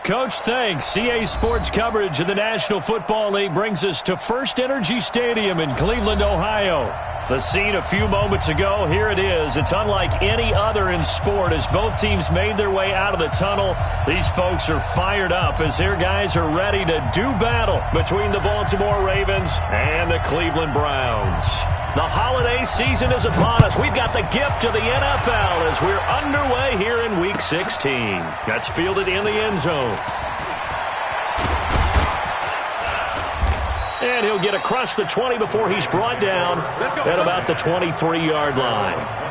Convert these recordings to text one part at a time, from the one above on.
Coach. Thanks. CA Sports coverage of the National Football League brings us to First Energy Stadium in Cleveland, Ohio. The scene a few moments ago, here it is. It's unlike any other in sport as both teams made their way out of the tunnel. These folks are fired up as their guys are ready to do battle between the Baltimore Ravens and the Cleveland Browns. The holiday season is upon us. We've got the gift of the NFL as we're underway here in Week 16. That's fielded in the end zone. And he'll get across the 20 before he's brought down at about the 23-yard line.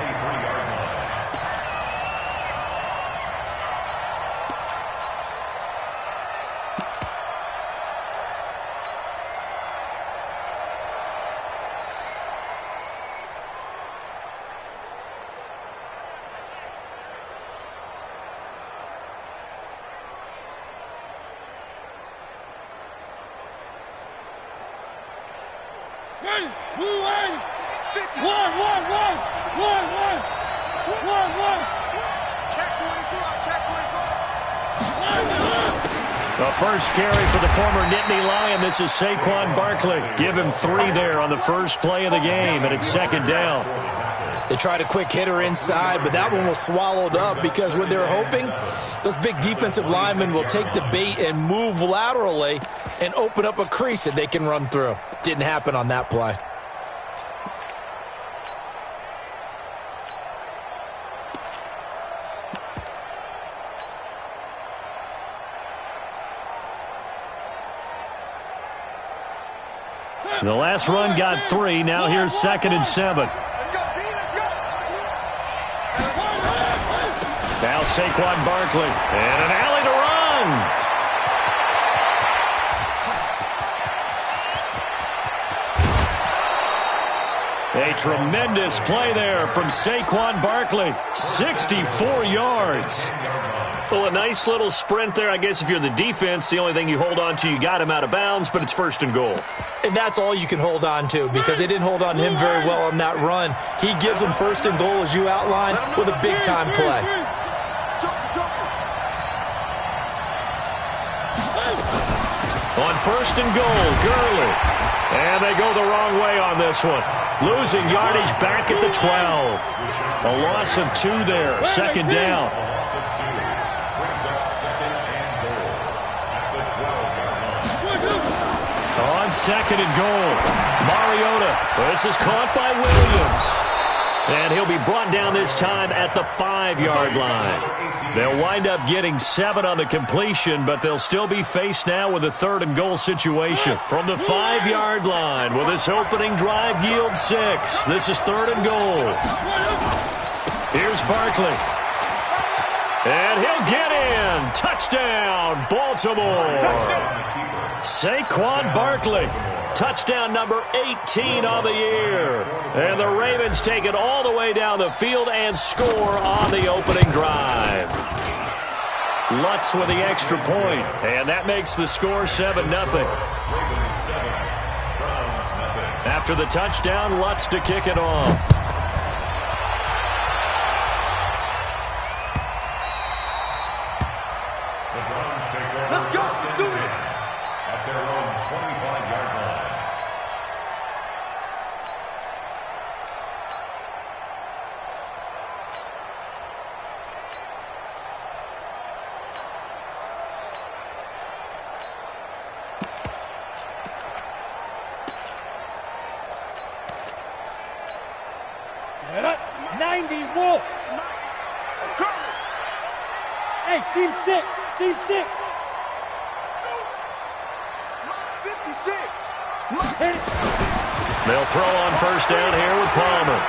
The first carry for the former Nittany Lion. This is Saquon Barkley. Give him 3 there on the first play of the game, and it's second down. They tried a quick hitter inside, but that one was swallowed up because what they're hoping, those big defensive linemen will take the bait and move laterally and open up a crease that they can run through. Didn't happen on that play. The last run got 3. Now here's 2nd and 7. Now Saquon Barkley. And an alley to run. A tremendous play there from Saquon Barkley. 64 yards. Well, a nice little sprint there. I guess if you're the defense, the only thing you hold on to, you got him out of bounds, but it's 1st and goal. And that's all you can hold on to because they didn't hold on to him very well on that run. He gives them 1st and goal, as you outlined, with a big-time play. On 1st and goal, Gurley. And they go the wrong way on this one. Losing yardage back at the 12. A loss of 2 there, 2nd down. On 2nd and goal, Mariota. This is caught by Williams. And he'll be brought down this time at the 5-yard line. They'll wind up getting 7 on the completion, but they'll still be faced now with a 3rd and goal situation. From the 5-yard line, will this opening drive yield 6? This is 3rd and goal. Here's Barkley. And he'll get in. Touchdown, Baltimore. Saquon Barkley, touchdown number 18 on the year. And the Ravens take it all the way down the field and score on the opening drive. Lutz with the extra point, and that makes the score 7-0. After the touchdown, Lutz to kick it off. Team 6. Team 6. 56. They'll throw on 1st down here with Palmer.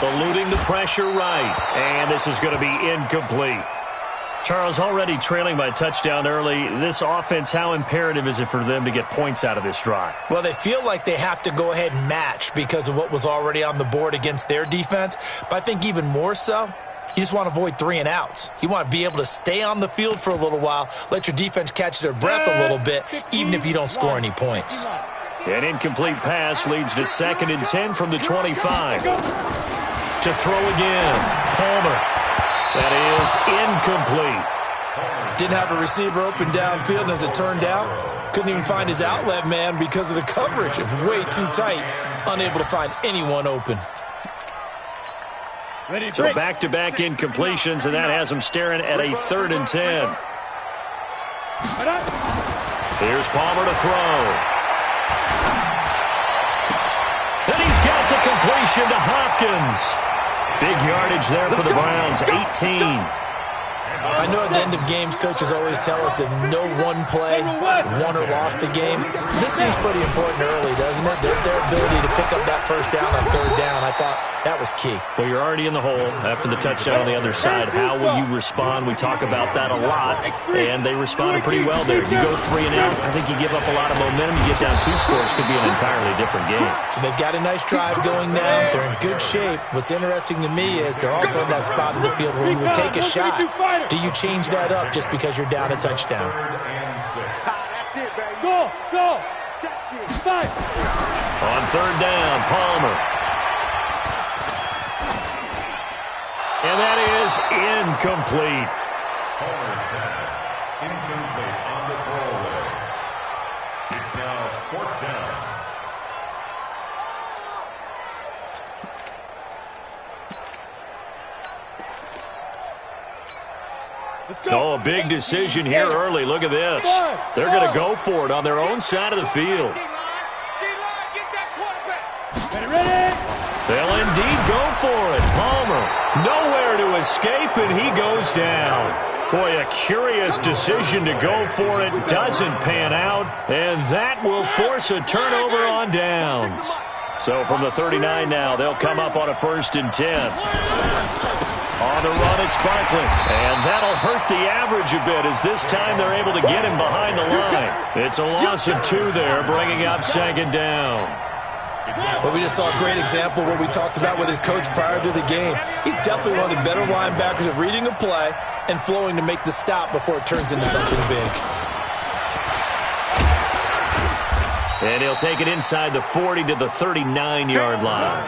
Eluding the pressure right. And this is going to be incomplete. Charles, already trailing by a touchdown early. This offense, how imperative is it for them to get points out of this drive? Well, they feel like they have to go ahead and match because of what was already on the board against their defense. But I think even more so, you just want to avoid 3 and outs. You want to be able to stay on the field for a little while, let your defense catch their breath a little bit, even if you don't score any points. An incomplete pass leads to 2nd and 10 from the 25. To throw again, Palmer. That is incomplete. Didn't have a receiver open downfield, and as it turned out, couldn't even find his outlet man because of the coverage. It was way too tight, unable to find anyone open. So back-to-back incompletions, and that has him staring at a 3rd and 10. Here's Palmer to throw. And he's got the completion to Hopkins. Big yardage there for the Browns, 18. I know at the end of games, coaches always tell us that no one play won or lost a game. This seems pretty important early, doesn't it? Their ability to pick up that first down on 3rd down, I thought that was key. Well, you're already in the hole after the touchdown on the other side. How will you respond? We talk about that a lot, and they responded pretty well there. You go 3 and out, I think you give up a lot of momentum. You get down 2 scores, could be an entirely different game. So they've got a nice drive going now. They're in good shape. What's interesting to me is they're also in that spot of the field where you would take a shot. Do you change that up just because you're down a touchdown? Go! Five! On 3rd down, Palmer. And that is incomplete. Palmer's pass, incomplete on the throwaway. It's now 4th down. Oh, a big decision here early. Look at this. They're going to go for it on their own side of the field. They'll indeed go for it. Palmer, nowhere to escape, and he goes down. Boy, a curious decision to go for it. Doesn't pan out, and that will force a turnover on downs. So from the 39 now, they'll come up on a 1st and 10. On the run, it's Barkley. And that'll hurt the average a bit as this time they're able to get him behind the line. It's a loss of 2 there, bringing up 2nd down. Well, we just saw a great example of what we talked about with his coach prior to the game. He's definitely one of the better linebackers at reading a play and flowing to make the stop before it turns into something big. And he'll take it inside the 40 to the 39-yard line.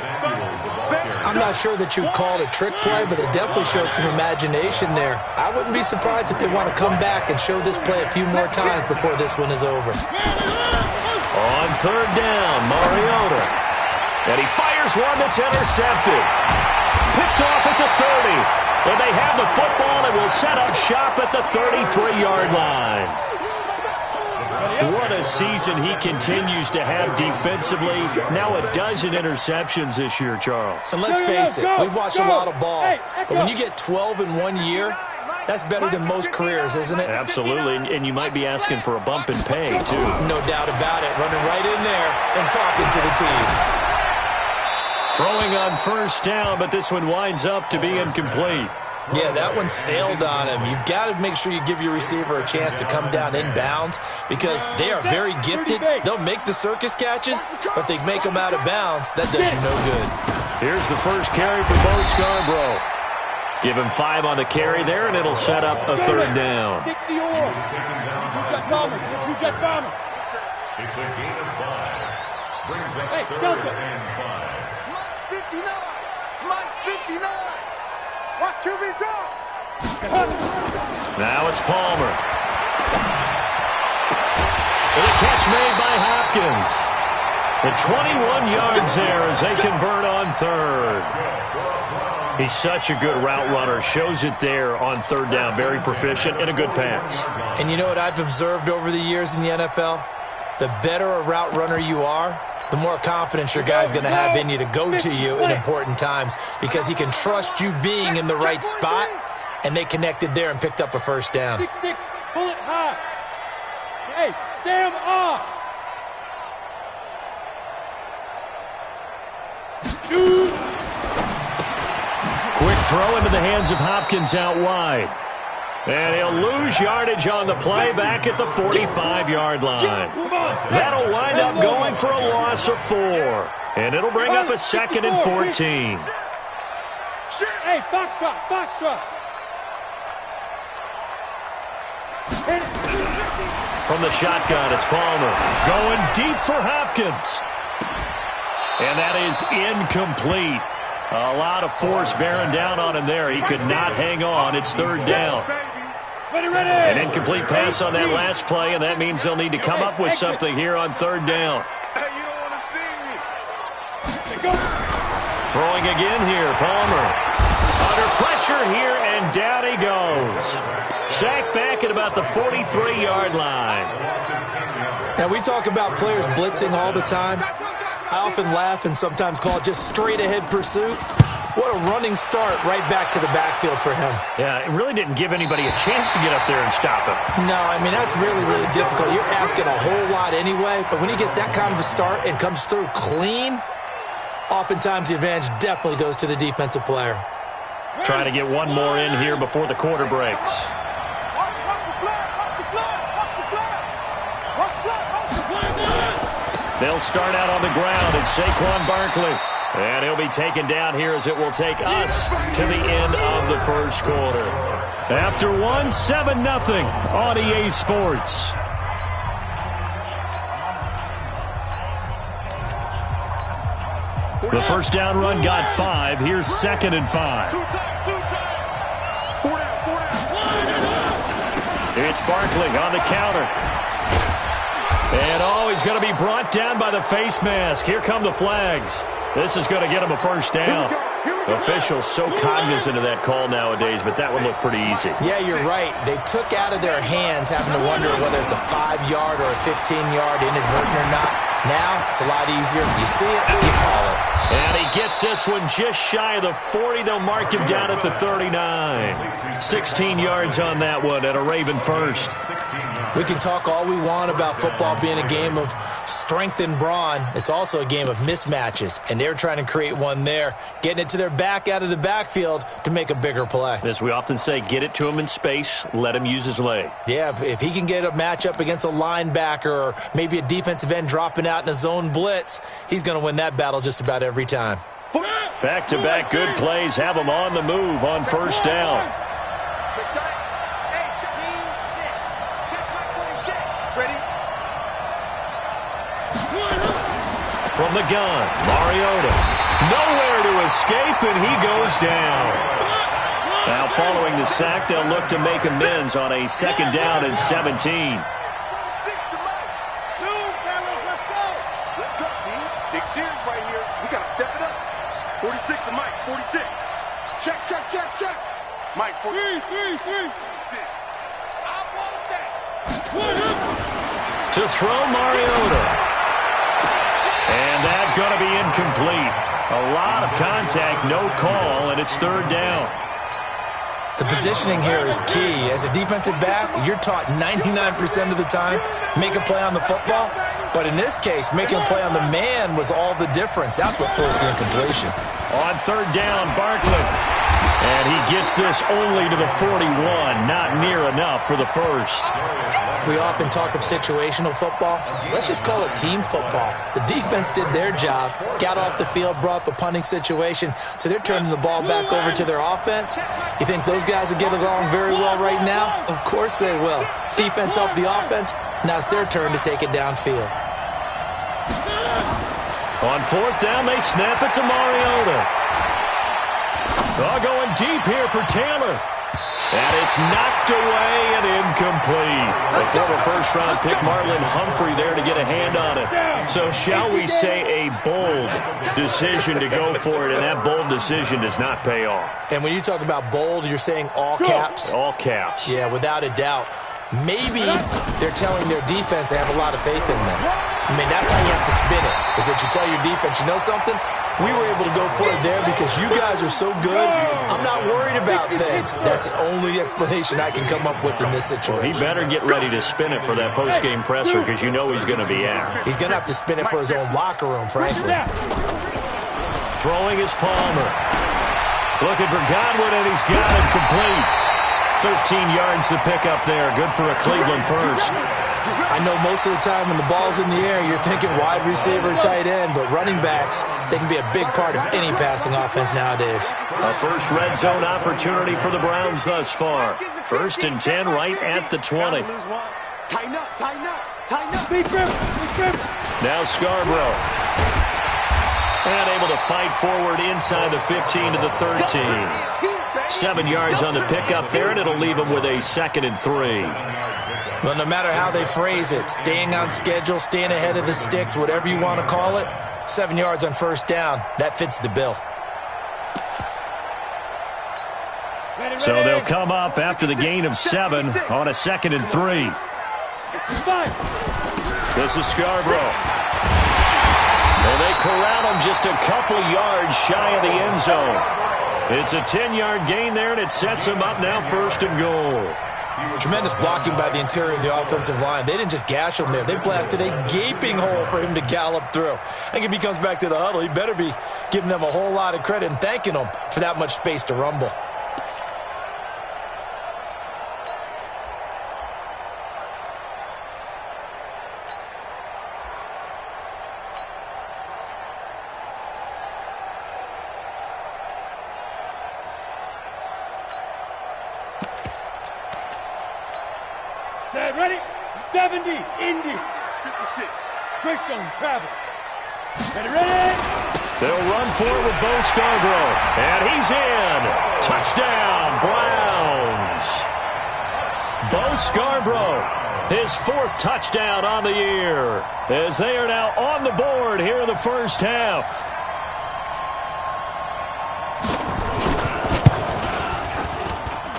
I'm not sure that you'd call it a trick play, but it definitely showed some imagination there. I wouldn't be surprised if they want to come back and show this play a few more times before this one is over. On 3rd down, Mariota. And he fires one that's intercepted. Picked off at the 30. And they have the football and will set up shop at the 33-yard line. What a season he continues to have defensively. Now 12 interceptions this year, Charles. And let's face it, we've watched a lot of ball. But when you get 12 in 1 year, that's better than most careers, isn't it? Absolutely, and you might be asking for a bump in pay, too. No doubt about it. Running right in there and talking to the team. Throwing on 1st down, but this one winds up to be incomplete. Yeah, that one sailed on him. You've got to make sure you give your receiver a chance to come down inbounds because they are very gifted. They'll make the circus catches, but they make them out of bounds. That does you no good. Here's the first carry for Bo Scarborough. Give him 5 on the carry there, and it'll set up a 3rd down. 60 or. It's a gain of 5. Brings up 3rd and 5. Mine's 59. Mine's 59. Watch QB drop. Now it's Palmer. And a catch made by Hopkins. The 21 yards there as they convert on 3rd. He's such a good route runner. Shows it there on 3rd down. Very proficient and a good pass. And you know what I've observed over the years in the NFL? The better a route runner you are, the more confidence your guy's going to have in you to go to you in important times because he can trust you being in the right spot, and they connected there and picked up a 1st down. 6-6, pull it high. Hey, Sam off. Shoot. Quick throw into the hands of Hopkins out wide. And he'll lose yardage on the play back at the 45-yard line. That'll wind up going for a loss of 4. And it'll bring up a 2nd and 14. Hey, Foxtrot. From the shotgun, it's Palmer. Going deep for Hopkins. And that is incomplete. A lot of force bearing down on him there. He could not hang on. It's 3rd down. An incomplete pass on that last play, and that means they'll need to come up with something here on third down. Throwing again here, Palmer. Under pressure here, and down he goes. Sacked back at about the 43-yard line. Now, we talk about players blitzing all the time. I often laugh and sometimes call it just straight-ahead pursuit. What a running start right back to the backfield for him. Yeah, it really didn't give anybody a chance to get up there and stop him. No, I mean, that's really, really difficult. You're asking a whole lot anyway, but when he gets that kind of a start and comes through clean, oftentimes the advantage definitely goes to the defensive player. Trying to get one more in here before the quarter breaks. They'll start out on the ground, and Saquon Barkley. And he'll be taken down here as it will take us to the end of the first quarter. After 7-0 on EA Sports. The first down run got 5. Here's 2nd and 5. It's Barkley on the counter. And he's going to be brought down by the face mask. Here come the flags. This is going to get him a first down. Officials so cognizant of that call nowadays, but that would look pretty easy. Yeah, you're right. They took out of their hands having to wonder whether it's a 5-yard or a 15-yard inadvertent or not. Now, it's a lot easier. You see it, you call it. And he gets this one just shy of the 40. They'll mark him down at the 39. 16 yards on that one and a Raven first. We can talk all we want about football being a game of strength and brawn. It's also a game of mismatches, and they're trying to create one there, getting it to their back out of the backfield to make a bigger play. As we often say, get it to him in space, let him use his leg. Yeah, if he can get a matchup against a linebacker or maybe a defensive end dropping out in a zone blitz, he's going to win that battle just about every time. Back-to-back good plays have him on the move on first down. From the gun, Mariota. Nowhere to escape, and he goes down. Now, following the sack, they'll look to make amends on a 2nd down and 17. Big series right here. We got to step it up. 46 to Mike. 46. Check. Mike, 46. I want that. To throw Mariota. And that's going to be incomplete. A lot of contact, no call, and it's 3rd down. The positioning here is key. As a defensive back, you're taught 99% of the time, make a play on the football. But in this case, making a play on the man was all the difference. That's what forced the incompletion. On 3rd down, Barkley. And he gets this only to the 41. Not near enough for the first. We often talk of situational football. Let's just call it team football. The defense did their job, got off the field, brought up a punting situation, so they're turning the ball back over to their offense. You think those guys will get along very well right now? Of course they will. Defense helped the offense. Now it's their turn to take it downfield. On 4th down, they snap it to Mariota. Going deep here for Taylor. And it's knocked away and incomplete. The former first-round pick, Marlon Humphrey, there to get a hand on it. So shall we say a bold decision to go for it, and that bold decision does not pay off. And when you talk about bold, you're saying all caps? All caps. Yeah, without a doubt. Maybe they're telling their defense they have a lot of faith in them. I mean, that's how you have to spin it, is that you tell your defense, you know something? We were able to go for it there because you guys are so good. I'm not worried about things. That's the only explanation I can come up with in this situation. Well, he better get ready to spin it for that post-game presser because you know he's going to be out. He's going to have to spin it for his own locker room, frankly. Throwing is Palmer. Looking for Godwin, and he's got him complete. 13 yards to pick up there. Good for a Cleveland first. I know most of the time when the ball's in the air, you're thinking wide receiver, tight end, but running backs, they can be a big part of any passing offense nowadays. A first red zone opportunity for the Browns thus far. 1st and 10 right at the 20. Tighten up. Now Scarborough. And able to fight forward inside the 15 to the 13. 7 yards on the pickup there, and it'll leave them with a 2nd and 3. Well, no matter how they phrase it, staying on schedule, staying ahead of the sticks, whatever you want to call it, 7 yards on first down, that fits the bill. So they'll come up after the gain of 7 on a 2nd and 3. This is Scarborough. And they corral him just a couple yards shy of the end zone. It's a 10-yard gain there, and it sets him up now 1st and goal. Tremendous blocking by the interior of the offensive line. They didn't just gash him there. They blasted a gaping hole for him to gallop through. I think if he comes back to the huddle, he better be giving them a whole lot of credit and thanking them for that much space to rumble. Set, ready? 70, Indy. 56. Greystone, travel. Ready? They'll run for it with Bo Scarborough. And he's in. Touchdown, Browns. Bo Scarborough, his 4th touchdown on the year, as they are now on the board here in the first half.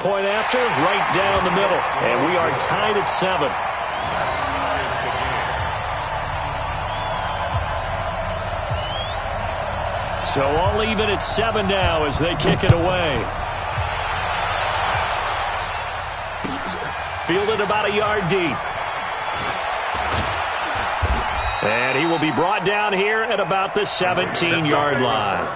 Point after, right down the middle. And we are tied at 7. So all even at 7 now as they kick it away. Fielded about a yard deep. And he will be brought down here at about the 17-yard line.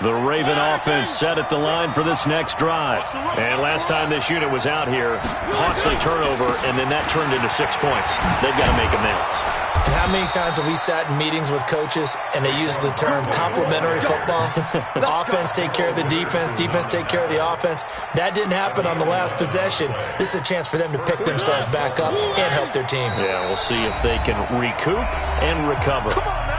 The Raven offense set at the line for this next drive. And last time this unit was out here, costly turnover, and then that turned into 6 points. They've got to make amends. And how many times have we sat in meetings with coaches and they use the term complementary football? Offense take care of the defense, defense take care of the offense. That didn't happen on the last possession. This is a chance for them to pick themselves back up and help their team. Yeah, we'll see if they can recoup and recover.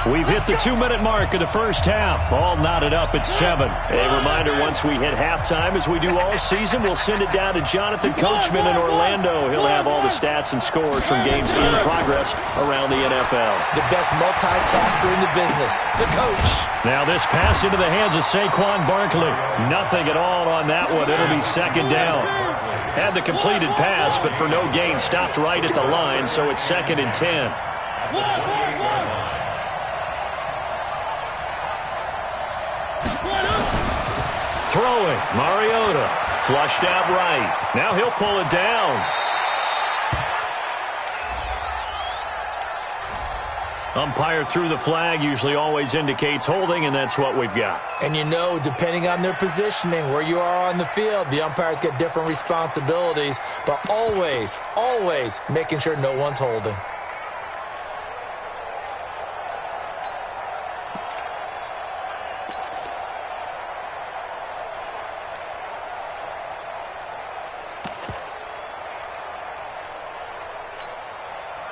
We've hit the 2-minute mark of the first half. All knotted up at 7. A reminder, once we hit halftime, as we do all season, we'll send it down to Jonathan Coachman in Orlando. He'll have all the stats and scores from games in progress around the NFL. The best multitasker in the business, the coach. Now this pass into the hands of Saquon Barkley. Nothing at all on that one. It'll be 2nd down. Had the completed pass, but for no gain, stopped right at the line, so it's 2nd and 10. Throwing, Mariota, flushed out right. Now he'll pull it down. Umpire threw the flag, usually always indicates holding, and that's what we've got. And you know, depending on their positioning, where you are on the field, the umpires get different responsibilities, but always, always making sure no one's holding.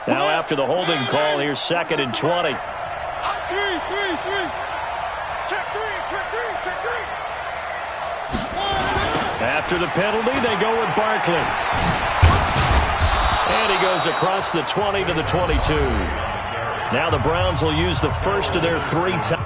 Now after the holding call, here's 2nd and 20. Check three. After the penalty, they go with Barkley. And he goes across the 20 to the 22. Now the Browns will use the first of their 3 times.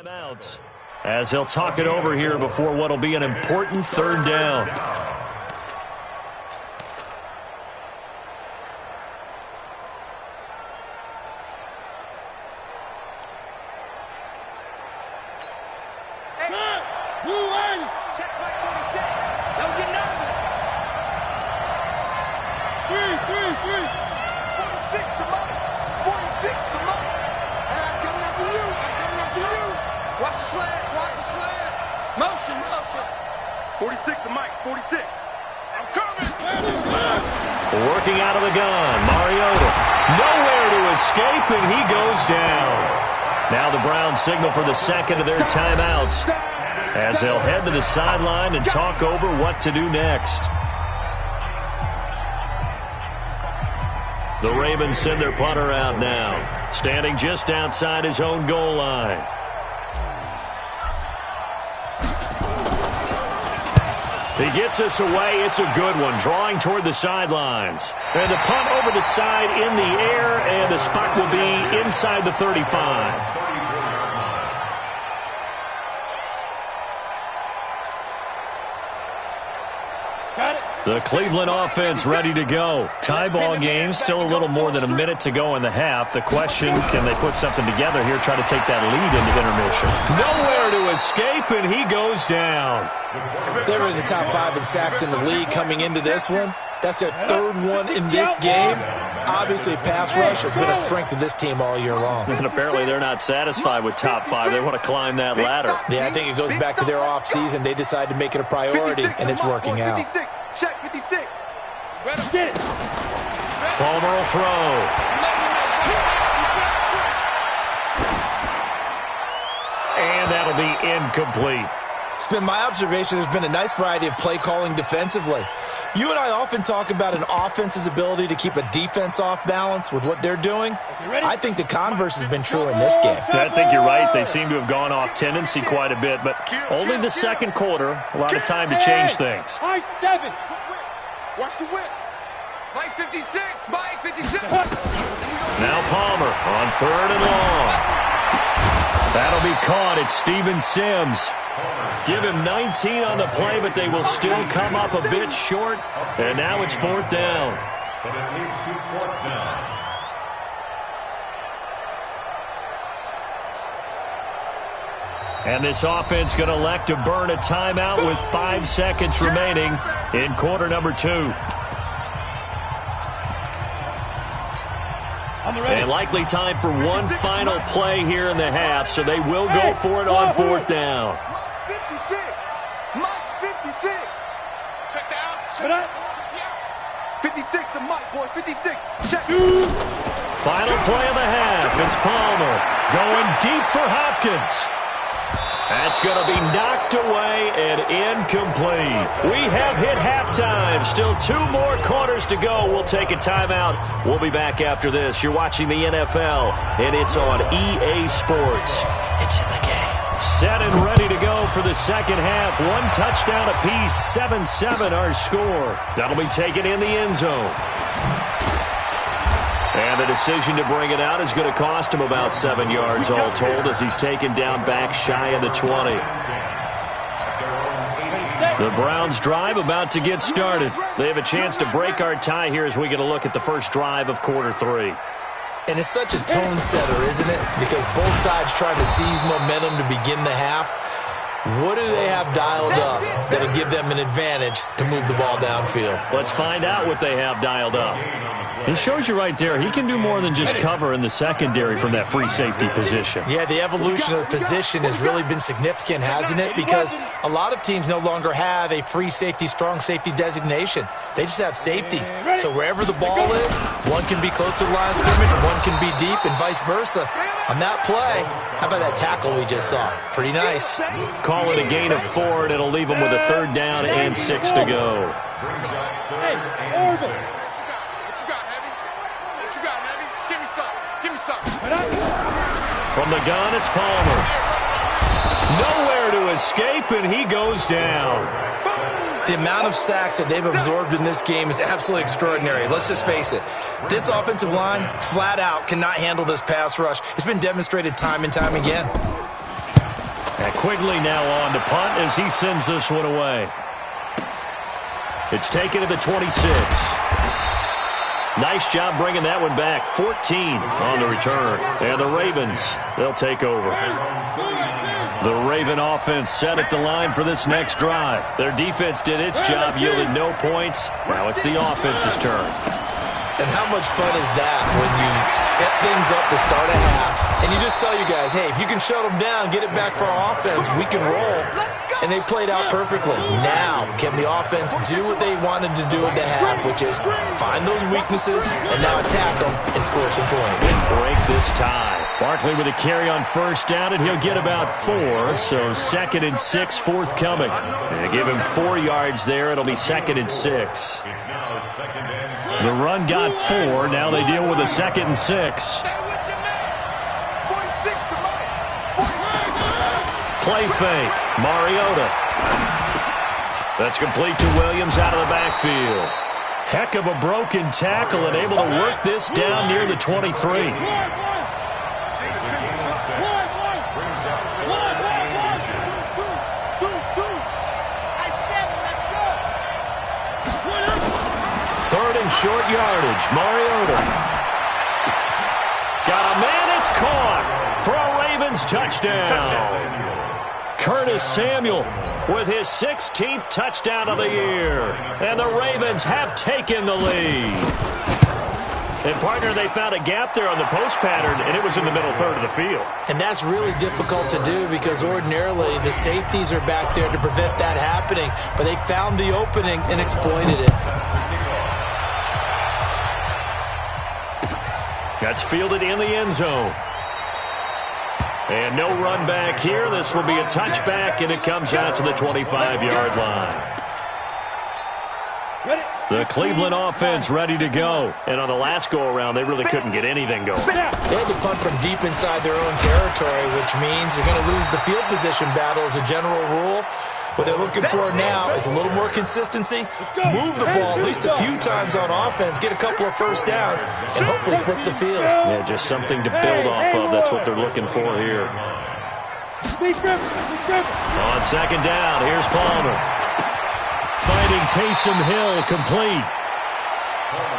Timeouts as he'll talk it over here before what will be an important third down. Watch the slant. Motion. 46 to Mike, 46. I'm coming. Working out of the gun, Mariota. Nowhere to escape, and he goes down. Now the Browns signal for the second of their timeouts as they'll head to the sideline and talk over what to do next. The Ravens send their punter out now, standing just outside his own goal line. He gets us away. It's a good one, drawing toward the sidelines. And the punt over the side in the air, and the spot will be inside the 35. The Cleveland offense ready to go. Tie ball game, still a little more than a minute to go in the half. The question, can they put something together here, try to take that lead into intermission? Nowhere to escape, and he goes down. They were in the top 5 in sacks in the league coming into this one. That's their third one in this game. Obviously, pass rush has been a strength of this team all year long. And apparently they're not satisfied with top 5. They want to climb that ladder. Yeah, I think it goes back to their offseason. They decided to make it a priority, and it's working out. Check 56. Get it. Palmer will throw. And that'll be incomplete. It's been my observation there's been a nice variety of play calling defensively. You and I often talk about an offense's ability to keep a defense off balance with what they're doing. I think the converse has been true in this game. I think you're right. They seem to have gone off tendency quite a bit, but only the second quarter. A lot of time to change things. High 7. Watch the whip. Mike 56. Mike 56. Now Palmer on third and long. That'll be caught. It's Steven Sims. Give him 19 on the play, but they will still come up a bit short. And now it's fourth down. But it leads to fourth down. And this offense going to elect to burn a timeout with 5 seconds remaining in quarter number 2. And likely time for one final play here in the half, so they will go for it on fourth down. 56. Mike's 56. Check the outs. Check the outs. 56 to Mike, boys. 56. Check. Final play of the half. It's Palmer going deep for Hopkins. That's going to be knocked away and incomplete. We have hit halftime. Still 2 more quarters to go. We'll take a timeout. We'll be back after this. You're watching the NFL, and it's on EA Sports. It's in the game. Set and ready to go for the second half. 1 touchdown apiece, 7-7 our score. That'll be taken in the end zone. And the decision to bring it out is going to cost him about 7 yards all told as he's taken down back shy of the 20. The Browns drive about to get started. They have a chance to break our tie here as we get a look at the first drive of quarter 3. And it's such a tone setter, isn't it? Because both sides trying to seize momentum to begin the half. What do they have dialed up that'll give them an advantage to move the ball downfield? Let's find out what they have dialed up. He shows you right there, he can do more than just cover in the secondary from that free safety position. Yeah, the evolution of the position has really been significant, hasn't it? Because a lot of teams no longer have a free safety, strong safety designation. They just have safeties. So wherever the ball is, one can be close to the line of scrimmage, one can be deep, and vice versa. On that play, how about that tackle we just saw? Pretty nice. Call it a gain of 4, and it'll leave them with a third down and 6 to go. Hey, Orville. From the gun, it's Palmer. Nowhere to escape, and he goes down. The amount of sacks that they've absorbed in this game is absolutely extraordinary. Let's just face it. This offensive line, flat out, cannot handle this pass rush. It's been demonstrated time and time again. And Quigley now on to punt as he sends this one away. It's taken to the 26. Nice job bringing that one back. 14 on the return. And the Ravens, they'll take over. The Raven offense set at the line for this next drive. Their defense did its job, yielded no points. Now it's the offense's turn. And how much fun is that when you set things up to start a half and you just tell you guys, hey, if you can shut them down, get it back for our offense, we can roll. And they played out perfectly. Now, can the offense do what they wanted to do at the half, which is find those weaknesses and now attack them and score some points. Break this tie. Barkley with a carry on first down, and he'll get about 4, so 2nd and 6 forthcoming. They give him 4 yards there. It'll be 2nd and 6. The run got 4. Now they deal with a 2nd and 6. Play fake. Mariota. That's complete to Williams out of the backfield. Heck of a broken tackle and able to work this down near the 23. Third and short yardage. Mariota. Got a man. It's caught for a Ravens touchdown. Curtis Samuel with his 16th touchdown of the year. And the Ravens have taken the lead. And, partner, they found a gap there on the post pattern, and it was in the middle third of the field. And that's really difficult to do because ordinarily the safeties are back there to prevent that happening. But they found the opening and exploited it. That's fielded in the end zone. And no run back here. This will be a touchback, and it comes out to the 25-yard line. The Cleveland offense ready to go. And on the last go-around, they really couldn't get anything going. They had to punt from deep inside their own territory, which means you're going to lose the field position battle as a general rule. What they're looking for now is a little more consistency, move the ball at least a few times on offense, get a couple of first downs, and hopefully flip the field. Yeah, just something to build off of. That's what they're looking for here. On second down, here's Palmer. Finding Taysom Hill complete.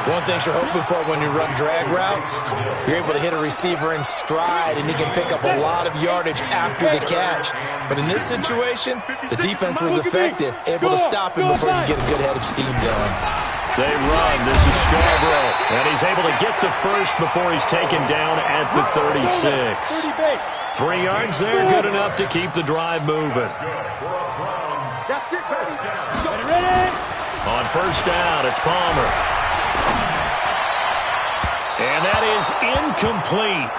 One thing you're hoping for when you run drag routes, you're able to hit a receiver in stride, and he can pick up a lot of yardage after the catch. But in this situation, the defense was effective, able to stop him before you get a good head of steam going. They run. This is Scarborough, and he's able to get the first before he's taken down at the 36. 3 yards there, good enough to keep the drive moving. On first down, it's Palmer. And that is incomplete.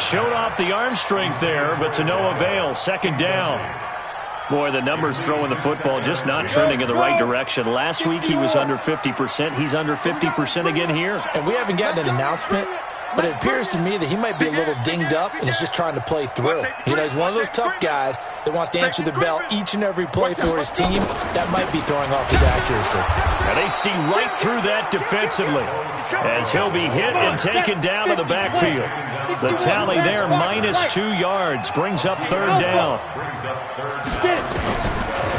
Showed off the arm strength there, but to no avail. Second down. Boy, the numbers throwing the football just not trending in the right direction. Last week he was under 50%. He's under 50% again here. And we haven't gotten an announcement, but it appears to me that he might be a little dinged up and is just trying to play through. You know, he's one of those tough guys that wants to answer the bell each and every play for his team. That might be throwing off his accuracy. And they see right through that defensively as he'll be hit and taken down to the backfield. The tally there, -2 yards, brings up third down.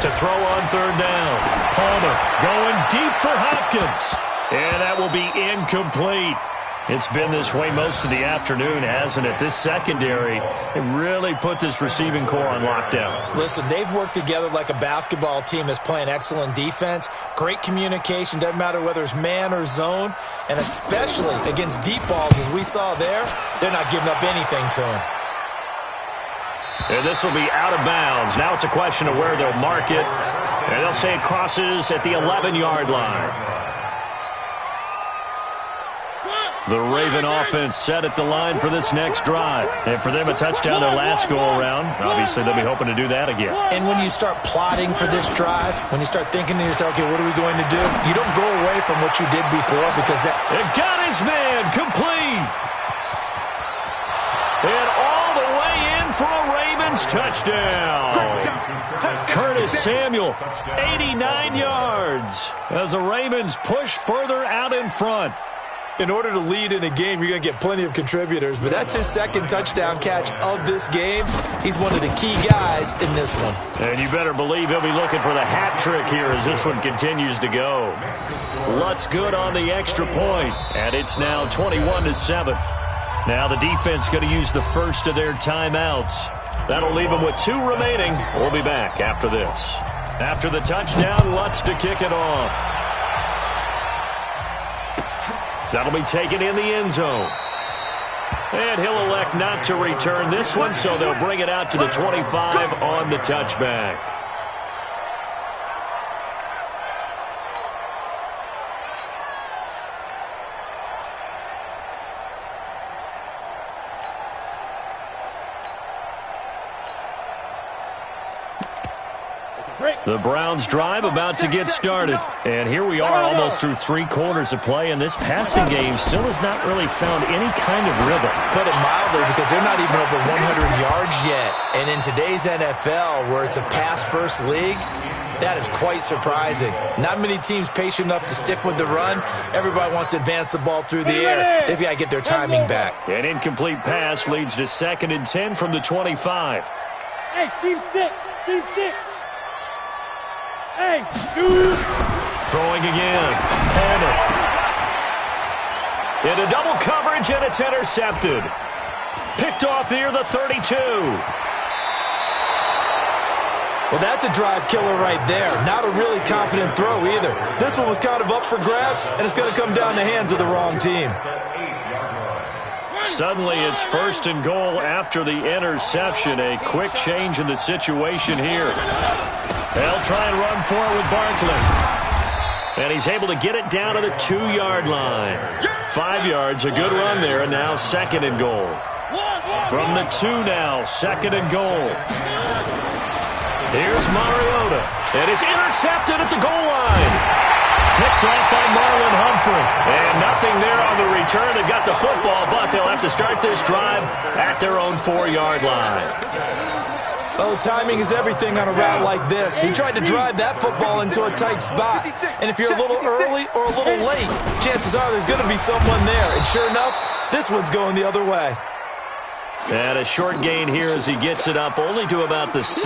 To throw on third down, Palmer going deep for Hopkins. And that will be incomplete. It's been this way most of the afternoon, hasn't it? This secondary, it really put this receiving core on lockdown. Listen, they've worked together like a basketball team that's playing excellent defense. Great communication, doesn't matter whether it's man or zone. And especially against deep balls, as we saw there, they're not giving up anything to him. And this will be out of bounds. Now it's a question of where they'll mark it. And they'll say it crosses at the 11-yard line. The Raven offense set at the line for this next drive. And for them, a touchdown their last go-around. Obviously, they'll be hoping to do that again. And when you start plotting for this drive, when you start thinking to yourself, okay, what are we going to do? You don't go away from what you did before because that... It got his man complete. And all the way in for a Ravens touchdown. Curtis Samuel, 89 yards as the Ravens push further out in front. In order to lead in a game, you're going to get plenty of contributors, but that's his second touchdown catch of this game. He's one of the key guys in this one. And you better believe he'll be looking for the hat trick here as this one continues to go. Lutz good on the extra point, and it's now 21-7. Now the defense going to use the first of their timeouts. That'll leave them with 2 remaining. We'll be back after this. After the touchdown, Lutz to kick it off. That'll be taken in the end zone. And he'll elect not to return this one, so they'll bring it out to the 25 on the touchback. The Browns drive about to get started. And here we are almost through 3 quarters of play, and this passing game still has not really found any kind of rhythm. Put it mildly, because they're not even over 100 yards yet. And in today's NFL, where it's a pass-first league, that is quite surprising. Not many teams patient enough to stick with the run. Everybody wants to advance the ball through the air. They've got to get their timing back. An incomplete pass leads to 2nd and 10 from the 25. Hey, team 6. Team 6. Hey, shoot! Throwing again. Palmer. Into double coverage, and it's intercepted. Picked off near the 32. Well, that's a drive killer right there. Not a really confident throw either. This one was kind of up for grabs, and it's going to come down the hands of the wrong team. Suddenly, it's 1st and goal after the interception. A quick change in the situation here. They'll try and run for it with Barkley. And he's able to get it down to the 2-yard line. 5 yards, a good run there, and now 2nd and goal. From the 2 now, 2nd and goal. Here's Mariota, and it's intercepted at the goal line. Picked off by Marlon Humphrey. And nothing there on the return. They've got the football, but they'll have to start this drive at their own 4-yard line. Oh, timing is everything on a route like this. He tried to drive that football into a tight spot. And if you're a little early or a little late, chances are there's going to be someone there. And sure enough, this one's going the other way. And a short gain here as he gets it up only to about the 6.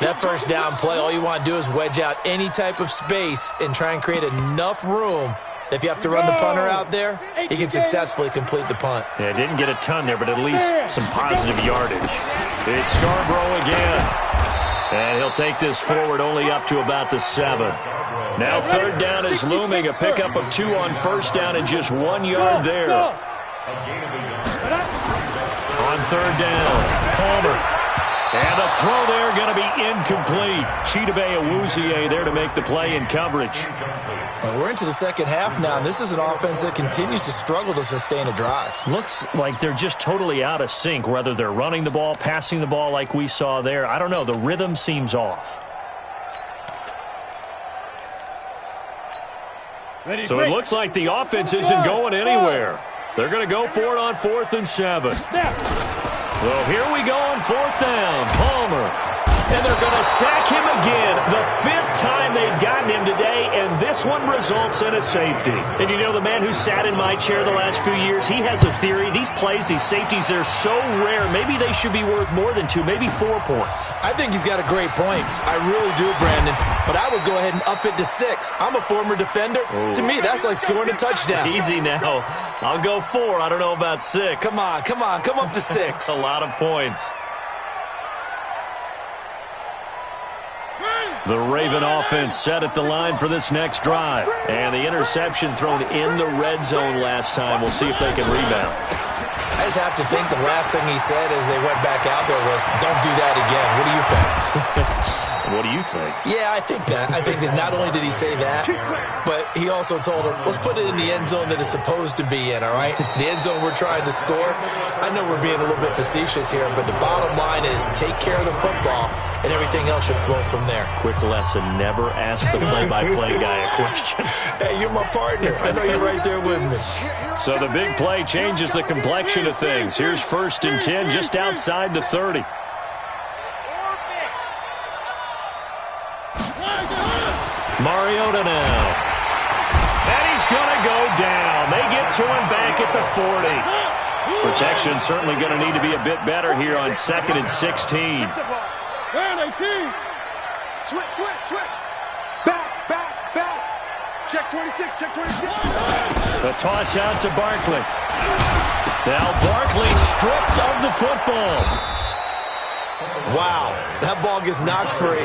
That first down play, all you want to do is wedge out any type of space and try and create enough room. If you have to run the punter out there, he can successfully complete the punt. Yeah, didn't get a ton there, but at least some positive yardage. It's Scarborough again. And he'll take this forward only up to about the 7. Now 3rd down is looming. A pickup of 2 on 1st down and just 1 yard there. On 3rd down, Palmer. And a throw there going to be incomplete. Chidobe Awuzie there to make the play in coverage. Well, we're into the second half now. This is an offense that continues to struggle to sustain a drive. Looks like they're just totally out of sync, whether they're running the ball, passing the ball like we saw there. I don't know. The rhythm seems off. So it looks like the offense isn't going anywhere. They're going to go for it on 4th and 7. Well, here we go on 4th down. Palmer. And they're going to sack him again. The 5th time they've gotten him today, and this one results in a safety. And you know, the man who sat in my chair the last few years, he has a theory. These plays, these safeties, they're so rare. Maybe they should be worth more than 2, maybe 4 points. I think he's got a great point. I really do, Brandon. But I would go ahead and up it to 6. I'm a former defender. Ooh. To me, that's like scoring a touchdown. Easy now. I'll go 4. I don't know about 6. Come on. Come up to 6. A lot of points. The Raven offense set at the line for this next drive. And the interception thrown in the red zone last time. We'll see if they can rebound. I just have to think the last thing he said as they went back out there was, don't do that again. What do you think? What do you think? Yeah, I think that. I think that not only did he say that, but he also told him, let's put it in the end zone that it's supposed to be in, all right? The end zone we're trying to score. I know we're being a little bit facetious here, but the bottom line is take care of the football, and everything else should flow from there. Quick lesson, never ask the play-by-play guy a question. Hey, you're my partner. I know you're right there with me. So the big play changes the complexion of things. Here's 1st and 10 just outside the 30. Mariota now. And he's going to go down. to him back at the 40. Protection certainly going to need to be a bit better here on 2nd and 16. Switch. Back. Check 26, check 26. The toss out to Barkley. Now Barkley stripped of the football. Wow, that ball gets knocked free,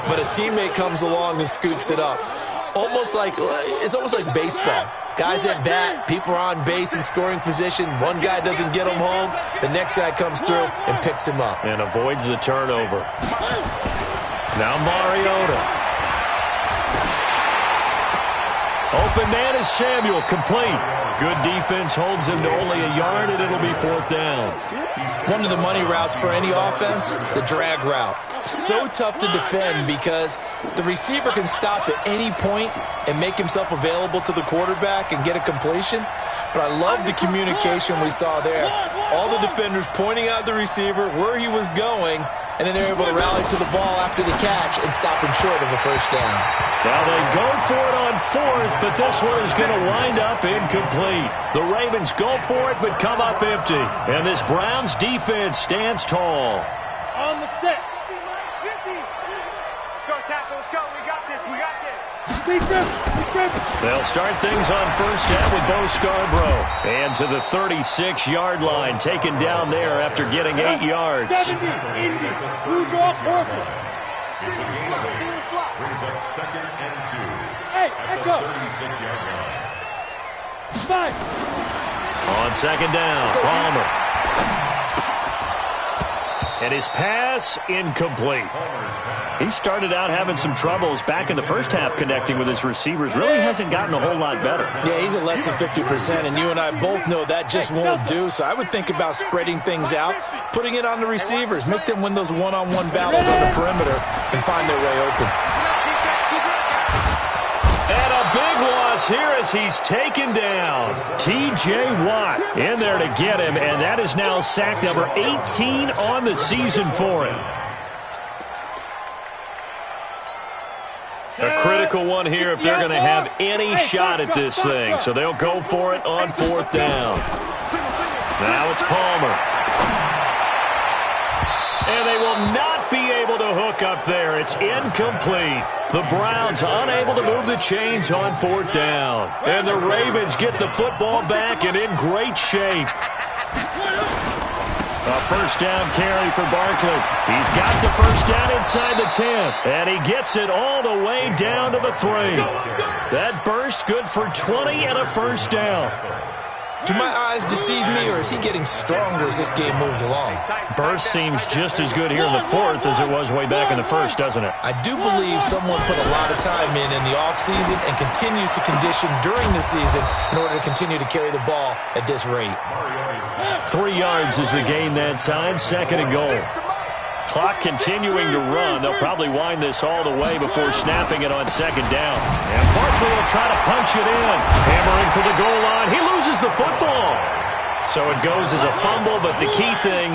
but a teammate comes along and scoops it up. It's almost like baseball. Guys at bat, people are on base in scoring position. One guy doesn't get him home. The next guy comes through and picks him up. And avoids the turnover. Now Mariota. Open man is Samuel, complete. Good defense holds him to only a yard, and it'll be 4th down. One of the money routes for any offense, the drag route. So tough to defend because the receiver can stop at any point and make himself available to the quarterback and get a completion. But I love the communication we saw there. All the defenders pointing out the receiver, where he was going, and then they're able to rally to the ball after the catch and stop him short of a 1st down. Now they go for it on 4th, but this one is going to wind up incomplete. The Ravens go for it, but come up empty. And this Browns defense stands tall. On the set. 50. Let's go, tackle. Let's go. We got this. They'll start things on 1st down with Bo Scarborough. And to the 36-yard line, taken down there after getting 8 yards. 70, Indy, blue draw, purple. It's a gain of 8. Brings up 2nd and 2. Hey, at echo. the 36-yard line. 5. On 2nd down, Palmer. And his pass incomplete. He started out having some troubles back in the first half connecting with his receivers. Really hasn't gotten a whole lot better. Yeah, he's at less than 50%, and you and I both know that just won't do. So I would think about spreading things out, putting it on the receivers, make them win those one-on-one battles on the perimeter and find their way open. And a big loss here as he's taken down. T.J. Watt in there to get him, and that is now sack number 18 on the season for him. A critical one here if they're going to have any shot at this thing. So they'll go for it on 4th down. Now it's Palmer. And they will not be able to hook up there. It's incomplete. The Browns unable to move the chains on 4th down. And the Ravens get the football back and in great shape. A 1st down carry for Barkley. He's got the 1st down inside the 10. And he gets it all the way down to the 3. That burst good for 20 and a 1st down. Do my eyes deceive me, or is he getting stronger as this game moves along? Burst seems just as good here in the 4th as it was way back in the 1st, doesn't it? I do believe someone put a lot of time in the offseason and continues to condition during the season in order to continue to carry the ball at this rate. 3 yards is the gain that time, 2nd and goal. Clock continuing to run. They'll probably wind this all the way before snapping it on 2nd down. And Barkley will try to punch it in. Hammering for the goal line. He loses the football. So it goes as a fumble, but the key thing,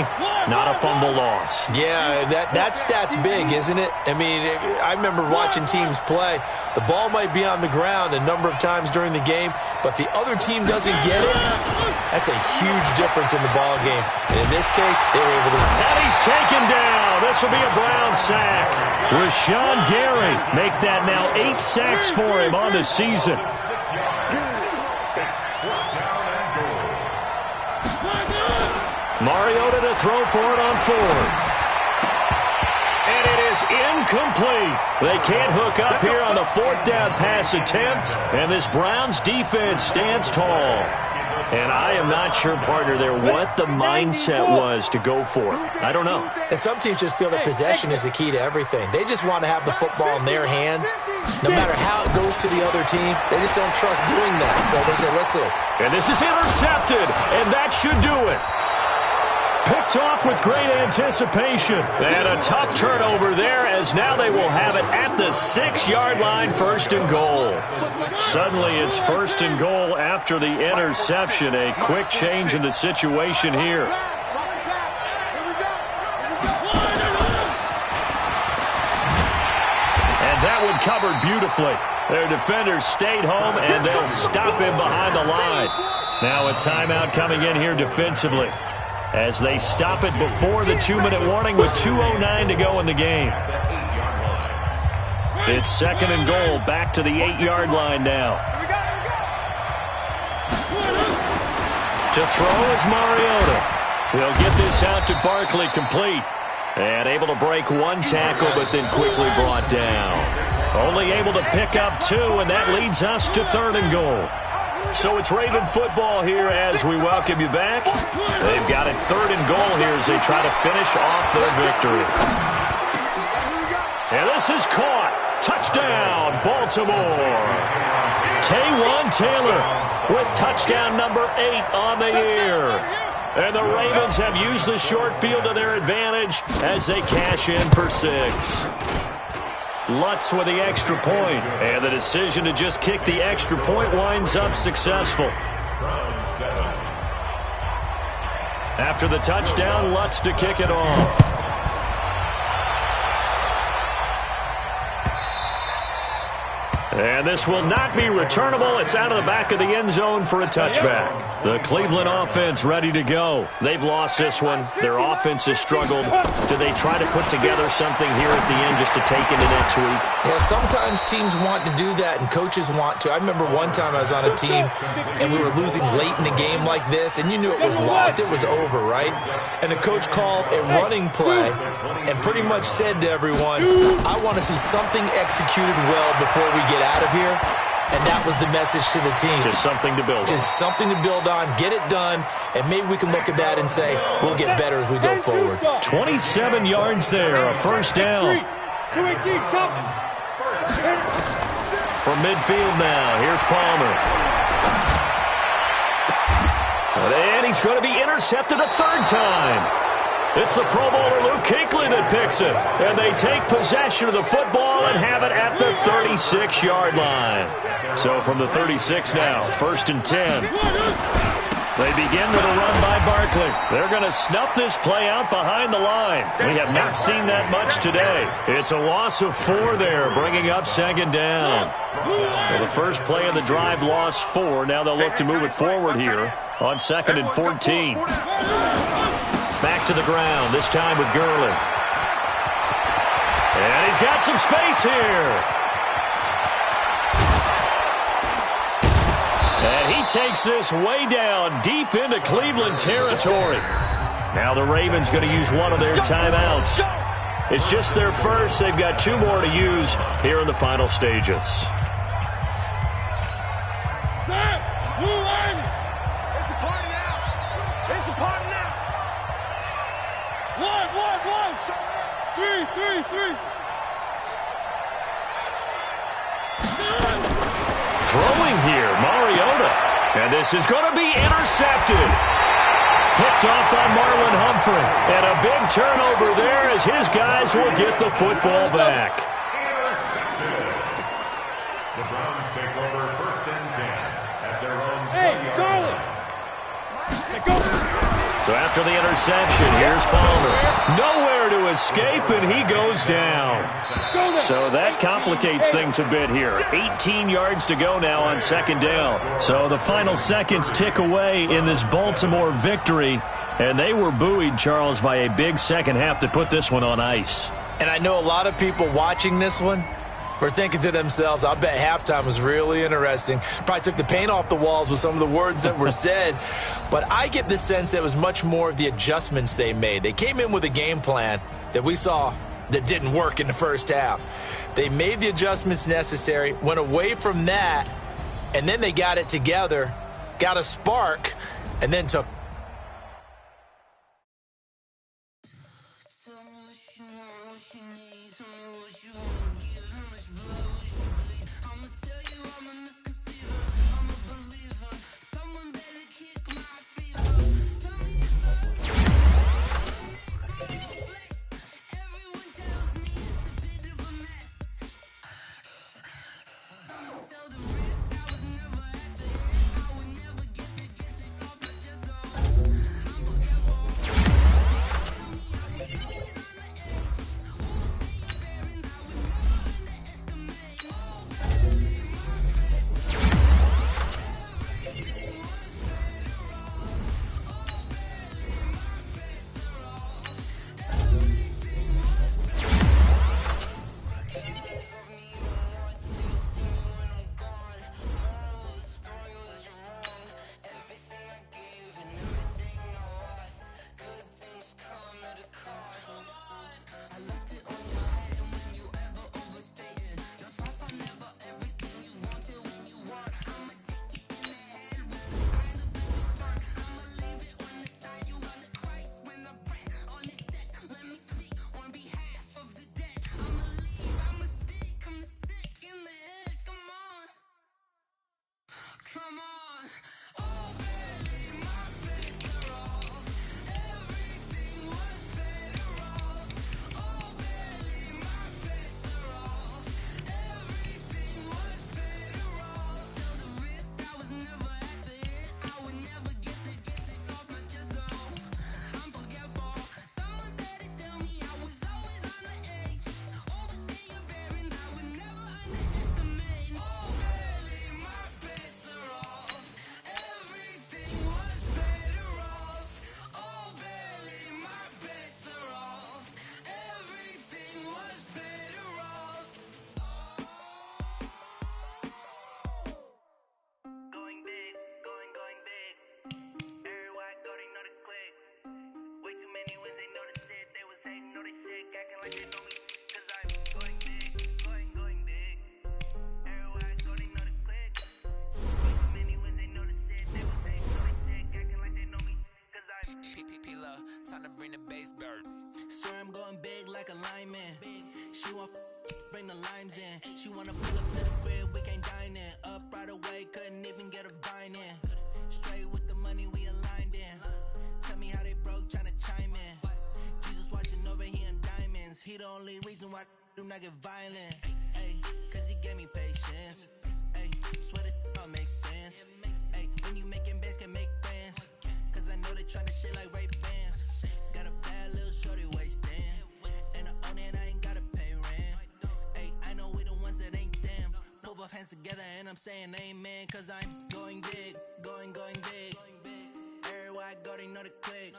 not a fumble loss. Yeah, that stat's big, isn't it? I mean, I remember watching teams play. The ball might be on the ground a number of times during the game, but the other team doesn't get it. That's a huge difference in the ball game. And in this case, they were able to. And he's taken down. This will be a Brown sack. Rashawn Gary make that now 8 sacks for him on the season. Mariota to throw for it on 4th. And it is incomplete. They can't hook up here on the 4th down pass attempt. And this Browns defense stands tall. And I am not sure, partner, there what the mindset was to go for it. I don't know. And some teams just feel that possession is the key to everything. They just want to have the football in their hands. No matter how it goes to the other team, they just don't trust doing that. So they say, listen. And this is intercepted, and that should do it. Picked off with great anticipation. And a tough turnover there as now they will have it at the 6-yard line, 1st and goal. Suddenly it's 1st and goal after the interception. A quick change in the situation here. And that would covered beautifully. Their defenders stayed home, and they'll stop him behind the line. Now a timeout coming in here defensively as they stop it before the 2-minute warning with 2:09 to go in the game. It's 2nd and goal, back to the 8-yard line now. To throw is Mariota. He'll get this out to Barkley, complete. And able to break one tackle, but then quickly brought down. Only able to pick up 2, and that leads us to 3rd and goal. So it's Raven football here as we welcome you back. They've got it 3rd and goal here as they try to finish off their victory. And this is caught. Touchdown, Baltimore. Taywan Taylor with touchdown number 8 on the year. And the Ravens have used the short field to their advantage as they cash in for 6. Lutz with the extra point, and the decision to just kick the extra point winds up successful. After the touchdown, Lutz to kick it off. And this will not be returnable. It's out of the back of the end zone for a touchback. The Cleveland offense ready to go. They've lost this one. Their offense has struggled. Do they try to put together something here at the end just to take into next week? Yeah, sometimes teams want to do that and coaches want to. I remember one time I was on a team and we were losing late in a game like this, and you knew it was lost. It was over, right? And the coach called a running play and pretty much said to everyone, I want to see something executed well before we get out of here. And that was the message to the team. Just something to build on. Just something to build on, get it done, and maybe we can look at that and say, we'll get better as we go forward. 27 yards there, a first down. From midfield now, here's Palmer. And he's going to be intercepted a 3rd time. It's the Pro Bowler Luke Kuechly that picks it. And they take possession of the football and have it at the 36-yard line. So from the 36 now, 1st and 10. They begin with a run by Barkley. They're going to snuff this play out behind the line. We have not seen that much today. It's a loss of 4 there, bringing up 2nd down. Well, the first play of the drive lost 4. Now they'll look to move it forward here on 2nd and 14. Back to the ground, this time with Gurley. And he's got some space here. And he takes this way down deep into Cleveland territory. Now the Ravens going to use one of their timeouts. It's just their first. They've got 2 more to use here in the final stages. Throwing here, Mariota. And this is going to be intercepted. Picked off by Marlon Humphrey. And a big turnover there as his guys will get the football back. The Browns take over 1st and 10 at their own 20-yard line. Hey, Charlie! So after the interception, here's Palmer. Nowhere to escape, and he goes down. So that complicates things a bit here. 18 yards to go now on 2nd down. So the final seconds tick away in this Baltimore victory, and they were buoyed, Charles, by a big second half to put this one on ice. And I know a lot of people watching this one were thinking to themselves, I bet halftime was really interesting. Probably took the paint off the walls with some of the words that were said. But I get the sense that it was much more of the adjustments they made. They came in with a game plan that we saw that didn't work in the first half. They made the adjustments necessary, went away from that, and then they got it together, got a spark, and then took. bring the bass bird. Swear I'm going big like a lineman. She want bring the limes in. She wanna pull up to the crib, we can't dine in. Up right away, couldn't even get a vine in. Straight with the money we aligned in. Tell me how they broke, tryna chime in. Jesus watching over here in diamonds. He the only reason why I do not get violent. Ay, cause he gave me patience. Ay, swear that all makes sense. Ay, when you making bands, can make friends. Cause I know they tryna shit like Ray Bans. Got a bad little shorty wasting. And I own it, I ain't gotta pay rent. Ay, I know we the ones that ain't them. Pull both hands together and I'm saying amen. Cause I'm going big, going big. Everywhere I go, they know the click.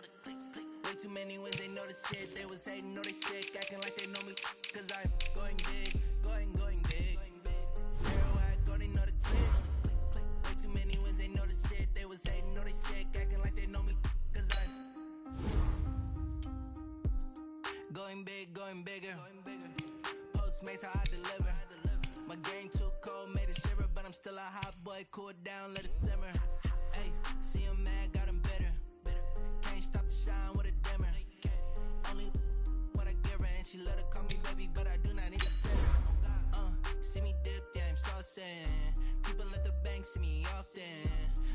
Way too many wins, they know the shit. They was hating, know they sick, acting like they know me. Cause I'm going big, going big. Everywhere I go, they know the click. Way too many wins, they know the shit. They was hating, know they sick, acting like they know me. Cause I'm going big, going bigger. Postmates, how I deliver. My game too cold, made it shiver. But I'm still a hot boy, cool it down, let it simmer. Hey, see him mad, got him bitter. Can't stop the shine with a dimmer. Only what I give her, and she let her call me baby, but I do not need a sitter. See me dip, yeah, I'm saucing. People at the bank see me often.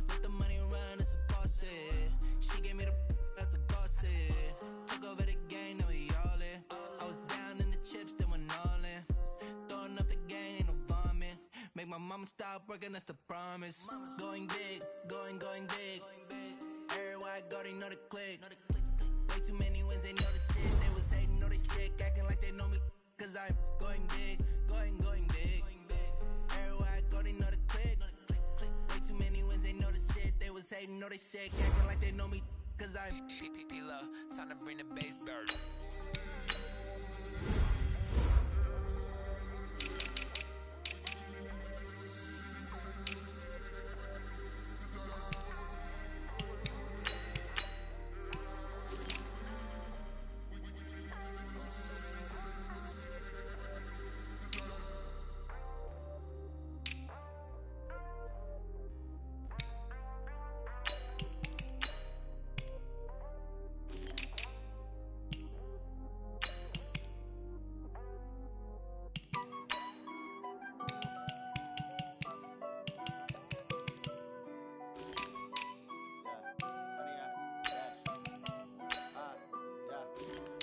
Let the money run, it's a faucet. She gave me the that's a boss it. Took over the game, now we all in. I was down in the chips, then went all in. Throwing up the game, ain't no vomit. Make my mama stop working, that's the promise. Going big, going big. Everywhere I go, they know the click. Way too many wins, they know the shit. They was hating, know they sick, acting like they know me. Cause I'm going big, going big. Everywhere I go, they know the click. Way too many wins, they know the shit. They was hating, know they sick, acting like they know me. Cause I'm P-P-P-Love, time to bring the bass bird.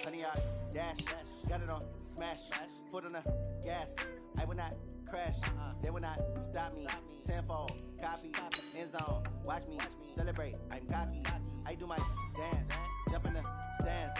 Honey, I dash, got it on smash, foot on the gas. I will not crash, they will not stop me. Tenfold, copy, end zone, watch me celebrate. I'm cocky, I do my dance, jump in the stands.